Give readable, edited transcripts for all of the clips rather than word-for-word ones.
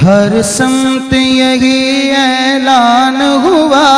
ہر سمت یہی اعلان ہوا،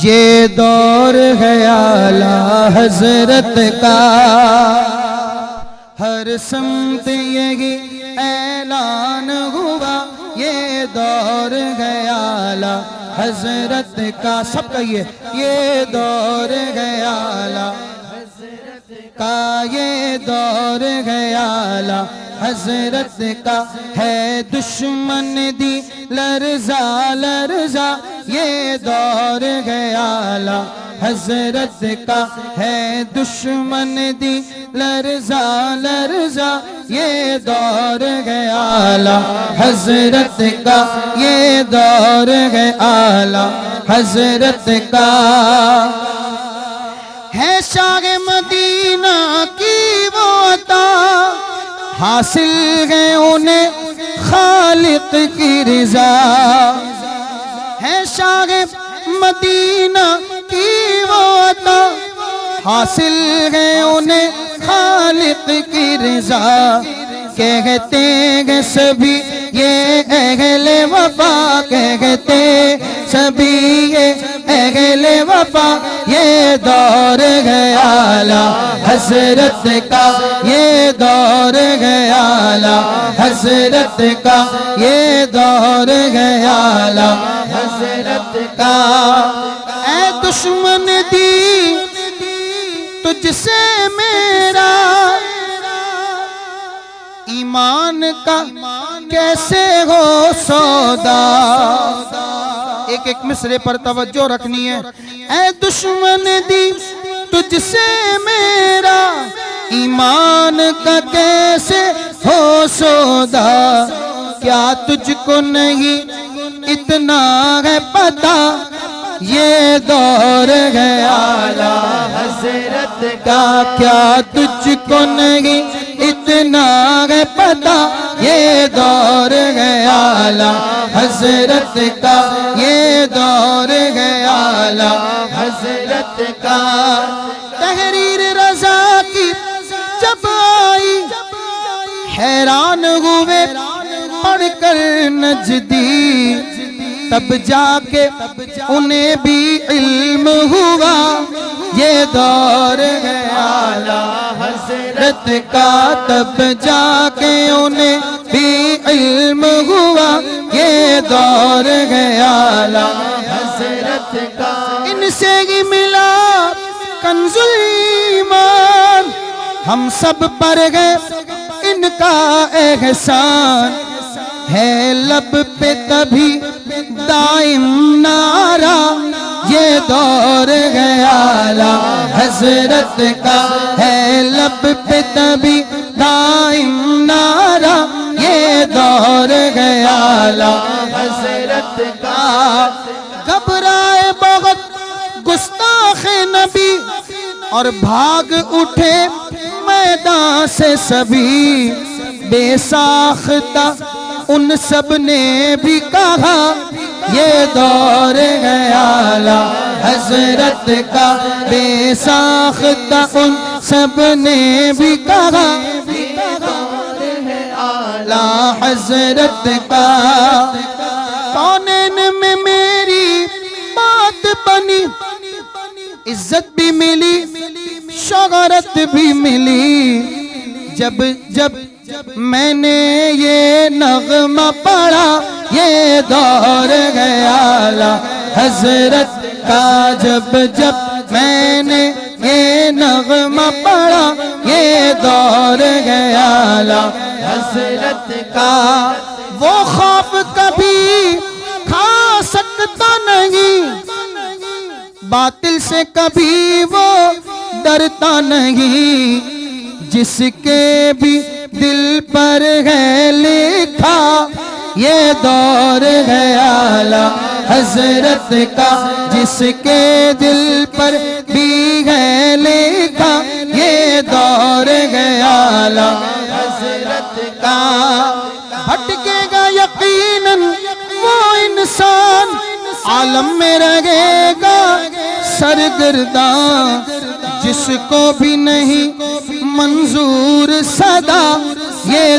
یہ دور ہے اعلیٰ حضرت کا۔ ہر سمت یہی اعلان ہوا، یہ دور ہے اعلیٰ حضرت کا۔ سب کہیے یہ دور ہے اعلیٰ کا، یہ دور ہے اعلیٰ حضرت کا۔ ہے دشمن دی لرزا لرزا، یہ دور ہے اعلیٰ حضرت کا۔ ہے دشمن دی لرزا لرزا، یہ دور ہے اعلیٰ حضرت کا، یہ دور ہے اعلیٰ حضرت کا۔ ہے شاہ مدینہ کی وہ عطا، حاصل ہے انہیں خالق کی رضا۔ ہے شاہ مدینہ کی وہ عطا، حاصل ہے انہیں خالق کی رضا۔ کہتے ہیں سبھی یہ اہل وفا، کہتے سبھی یہ اہل وفا، یہ دور ہے اعلیٰ حضرت کا، یہ دور ہے اعلیٰ حضرت کا، یہ دور ہے اعلیٰ حضرت کا۔ اے دشمن دی تجھ سے میرا ایمان کا کیسے ہو سودا۔ ایک ایک مصرے پر توجہ رکھنی ہے۔ اے دشمن دی تجھ سے میرا ایمان کا کیسے ہو سودا۔ کیا تجھ کو نہیں اتنا ہے پتا، یہ دور ہے اعلیٰ حضرت کا۔ کیا تجھ کو نہیں اتنا ہے پتا، یہ دور ہے اعلیٰ حضرت کا، یہ دور ہے اعلیٰ حضرت کا۔ تحریر رضا کی جب آئی، حیران ہوئے پڑھ کر نجدی، تب جا کے انہیں بھی علم ہوا، یہ دور ہے اعلیٰ حضرت کا۔ تب جا کے انہیں بھی علم ہوا، یہ دور ہے اعلیٰ حضرت کا۔ ان سے ہی ملا کنز ایمان، ہم سب پر ہے ان کا احسان۔ ہے لب پہ تبھی دائم نعرہ، یہ دور ہے اعلیٰ حضرت کا۔ ہے لب پہ تبھی دائم نعرہ، یہ دور ہے اعلیٰ حضرت کا۔ گھبرائے بہت گستاخ نبی اور بھاگ اٹھے میدان سے سبھی، بے ساختہ ان سب نے بھی کہا، یہ دور ہے اعلیٰ حضرت کا۔ بے ساختہ ان سب نے بھی کہا، یہ دور ہے اعلیٰ حضرت کا۔ کونین میں میری بات بنی، عزت بھی ملی شہرت بھی ملی، جب میں نے یہ نغمہ پڑھا، یہ دور ہے اعلیٰ حضرت کا۔ جب میں نے یہ نغمہ پڑھا، یہ دور ہے اعلیٰ حضرت کا۔ وہ خوف کبھی کھا سکتا نہیں، باطل سے کبھی وہ ڈرتا نہیں، جس کے بھی دل پر ہے لکھا، یہ دور ہے اعلیٰ حضرت کا۔ جس کے دل پر بھی ہے لکھا، یہ دور ہے اعلیٰ حضرت کا۔ بھٹکے گا یقیناً وہ انسان، عالم میں رہے گا سرگرداں، جس کو بھی نہیں منظور صدا، یہ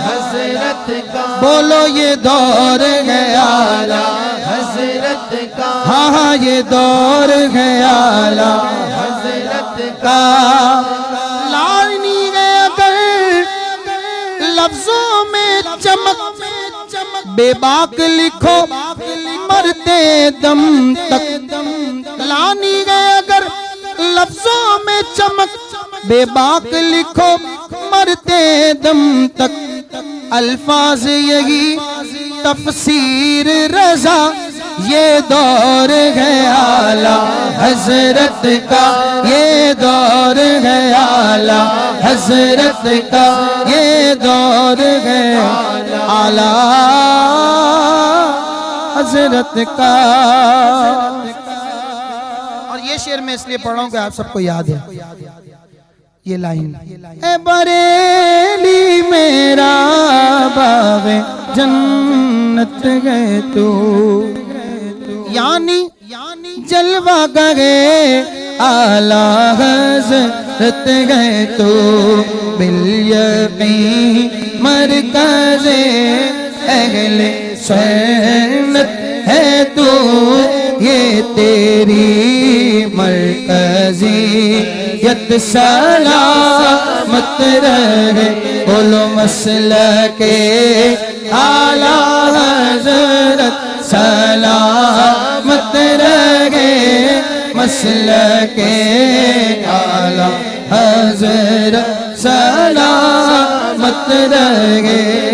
حضرت کا بولو یہ دور ہے آلا حضرت کا ہاں ہاں یہ دور ہے آلا حضرت کا لانی ہے اگر لفظوں میں چمک بے باک لکھو مرتے دم تک لانی ہے اگر لفظوں میں چمک بے باک لکھو مرتے دم تک الفاظ یہی تفسیر رضا یہ دور ہے اعلیٰ حضرت کا یہ دور ہے اعلیٰ حضرت کا یہ دور ہے اعلیٰ حضرت کا اور یہ شعر میں اس لیے پڑھ رہا ہوں کہ آپ سب کو یاد ہے یہ لائن اے بریلی میرا باب جنت گئے تو یعنی جلوہ گئے اعلیٰ حضرت گئے تو بالیقین مرکز اہل سنت ہے تو یہ تیری مرکزیت سلامت رہے بولو مسلک اعلیٰ حضرت سلامت رہے مسلک اعلیٰ حضرت سلامت رہے